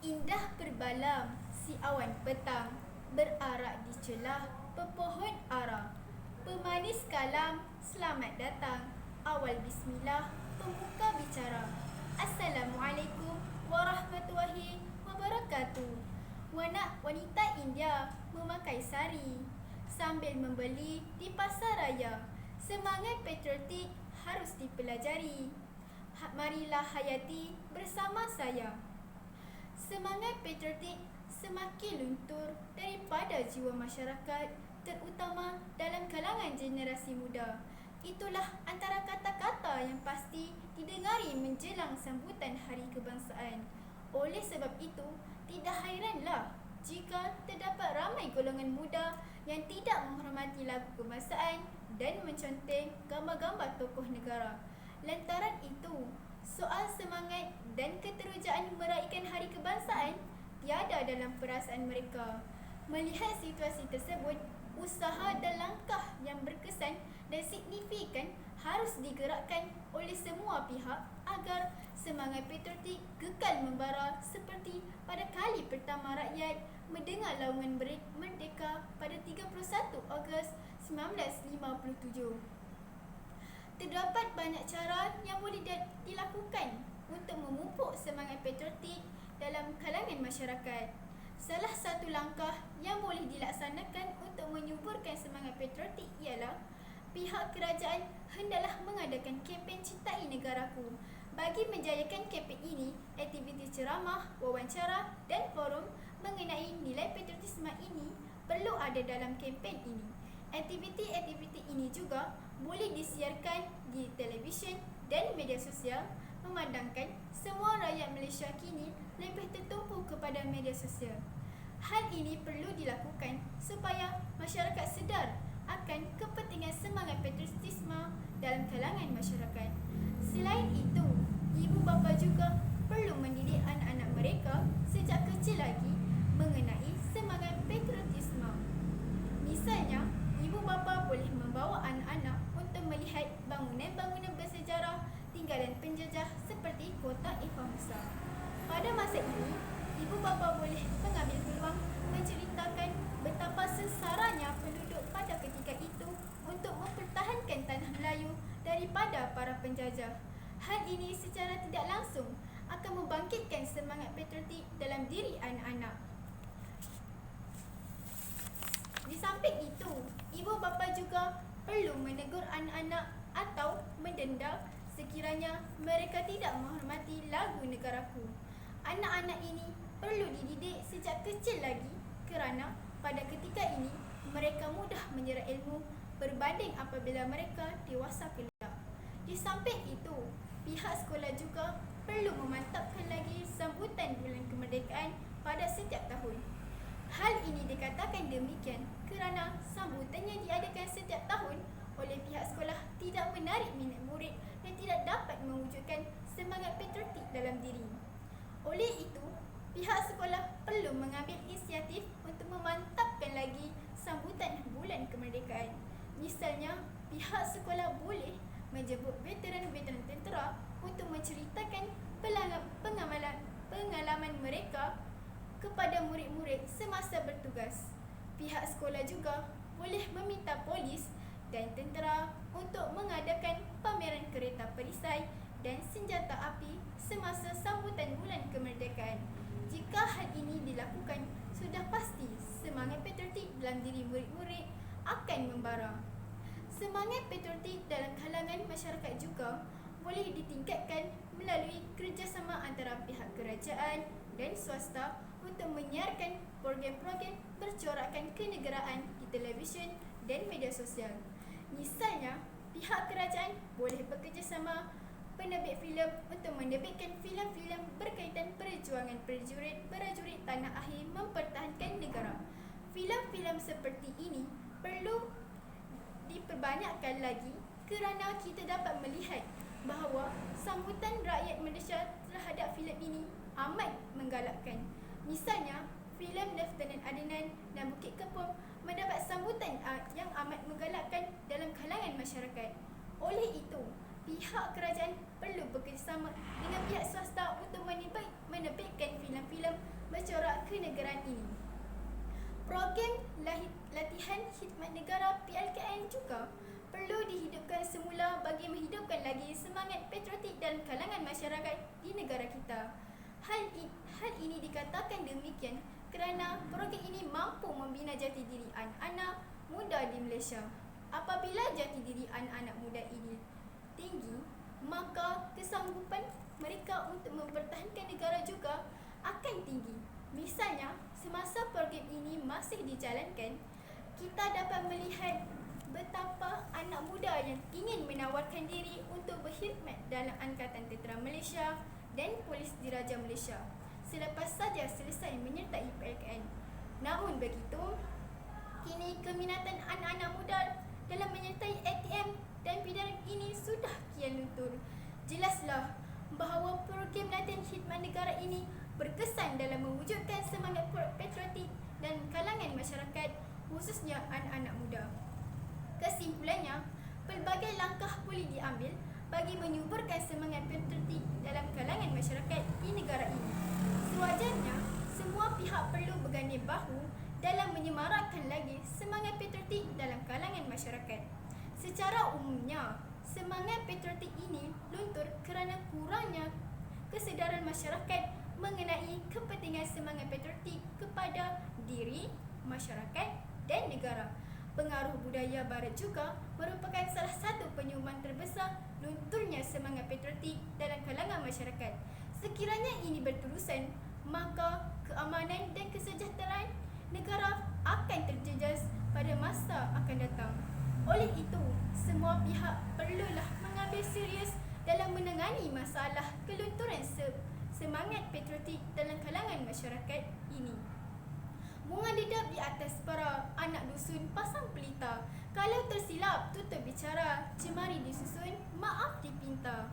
Indah berbalam si awan petang, berarak di celah pepohon ara. Pemanis kalam, selamat datang, awal bismillah, pembuka bicara. Assalamualaikum warahmatullahi wabarakatuh. Wanita India memakai sari sambil membeli di pasar raya. Semangat patriotik harus dipelajari. Marilah hayati bersama saya. Semangat patriotik semakin luntur daripada jiwa masyarakat, terutama dalam kalangan generasi muda. Itulah antara kata-kata yang pasti didengari menjelang sambutan Hari Kebangsaan. Oleh sebab itu, tidak hairanlah jika terdapat ramai golongan muda yang tidak menghormati lagu kebangsaan dan menconteng gambar-gambar tokoh negara. Lantaran itu, soal semangat dan keterujaan meraihkan Hari Kebangsaan tiada dalam perasaan mereka. Melihat situasi tersebut, usaha dan langkah yang berkesan dan signifikan harus digerakkan oleh semua pihak agar semangat patriotik kekal membara seperti pada kali pertama rakyat mendengar laungan merdeka pada 31 Ogos 1957. Terdapat banyak cara yang boleh dilakukan untuk memupuk semangat patriotik dalam kalangan masyarakat. Salah satu langkah yang boleh dilaksanakan untuk menyuburkan semangat patriotik ialah pihak kerajaan hendaklah mengadakan kempen Cintai Negaraku. Bagi menjayakan kempen ini, aktiviti ceramah, wawancara dan forum mengenai nilai patriotisme ini perlu ada dalam kempen ini. Aktiviti-aktiviti ini juga boleh disiarkan di televisyen dan media sosial, memandangkan semua rakyat Malaysia kini lebih tertumpu kepada media sosial. Hal ini perlu dilakukan supaya masyarakat sedar akan kepentingan semangat patriotisme dalam kalangan masyarakat. Selain itu, ibu bapa juga perlu mendidik anak-anak mereka sejak kecil lagi mengenai semangat patriotisme. Misalnya, ibu bapa boleh membawa anak-anak untuk melihat bangunan-bangunan bersejarah tinggalan penjajah seperti Kota Eva Musa. Pada masa ini, ibu bapa boleh mengambil peluang menceritakan betapa sesaranya penduduk pada ketika itu untuk mempertahankan tanah Melayu daripada para penjajah. Hal ini secara tidak langsung akan membangkitkan semangat patriotik dalam diri anak-anak. Di samping itu, ibu bapa juga perlu menegur anak-anak atau mendenda sekiranya mereka tidak menghormati lagu negaraku. Anak-anak ini perlu dididik sejak kecil lagi kerana pada ketika ini mereka mudah menyerap ilmu berbanding apabila mereka dewasa kelak. Di samping itu, pihak sekolah juga perlu memantapkan lagi sambutan bulan kemerdekaan pada setiap tahun. Hal ini dikatakan demikian kerana sambutan yang diadakan setiap tahun oleh pihak sekolah tidak menarik minat murid dan tidak dapat mewujudkan semangat patriotik dalam diri. Oleh itu, pihak sekolah perlu mengambil inisiatif untuk memantapkan lagi sambutan bulan kemerdekaan. Misalnya, pihak sekolah boleh menjemput veteran-veteran tentera untuk menceritakan pengalaman mereka kepada murid-murid semasa bertugas. Pihak sekolah juga boleh meminta polis dan tentera untuk mengadakan pameran kereta perisai dan senjata api semasa sambutan bulan kemerdekaan. Jika hal ini dilakukan, sudah pasti semangat patriotik dalam diri murid-murid akan membara. Semangat patriotik dalam kalangan masyarakat juga boleh ditingkatkan melalui kerjasama antara pihak kerajaan dan swasta untuk menyiarkan program-program bercorakkan kenegaraan di televisyen dan media sosial. Misalnya, pihak kerajaan boleh bekerjasama penerbit filem untuk menerbitkan filem-filem berkaitan perjuangan prajurit tanah air mempertahankan negara. Filem-filem seperti ini perlu diperbanyakkan lagi kerana kita dapat melihat bahawa sambutan rakyat Malaysia terhadap filem ini amat menggalakkan. Misalnya, filem Lieutenant Adnan dan Bukit Kepong mendapat sambutan yang amat menggalakkan dalam kalangan masyarakat. Oleh itu, pihak kerajaan perlu bekerjasama dengan pihak swasta untuk menerbitkan filem-filem ini. Program latihan khidmat negara PLKN juga perlu dihidupkan semula bagi menghidupkan lagi semangat patriotik dalam kalangan masyarakat di negara kita. Hal ini dikatakan demikian kerana program ini mampu membina jati diri anak-anak muda di Malaysia. Apabila jati diri anak-anak muda ini tinggi, maka kesanggupan mereka untuk mempertahankan negara juga akan tinggi. Misalnya, semasa program ini masih dijalankan, kita dapat melihat betapa anak muda yang ingin menawarkan diri untuk berkhidmat dalam Angkatan Tentera Malaysia dan Polis Diraja Malaysia selepas saja selesai menyertai PLKN. Namun begitu, kini keminatan anak-anak muda dalam menyertai ATM dan bidang ini sudah kian luntur. Jelaslah bahawa program latihan khidmat negara ini berkesan dalam mewujudkan semangat patriotik dan kalangan masyarakat, khususnya anak-anak muda. Kesimpulannya, pelbagai langkah boleh diambil bagi menyuburkan semangat patriotik dalam kalangan masyarakat di negara ini. Sewajarnya, semua pihak perlu berganding bahu dalam menyemarakkan lagi semangat patriotik dalam kalangan masyarakat. Secara umumnya, semangat patriotik ini luntur kerana kurangnya kesedaran masyarakat mengenai kepentingan semangat patriotik kepada diri, masyarakat dan negara. Pengaruh budaya barat juga merupakan salah satu penyumbang terbesar lunturnya semangat patriotik dalam kalangan masyarakat. Sekiranya ini berterusan, maka keamanan dan kesejahteraan negara akan terjejas pada masa akan datang. Oleh itu, semua pihak perlulah mengambil serius dalam menangani masalah kelunturan semangat patriotik dalam kalangan masyarakat ini. Bunga dedap di atas para anak dusun pasang pelita. Kalau tersilap tutup bicara, cemari disusun, maaf dipinta.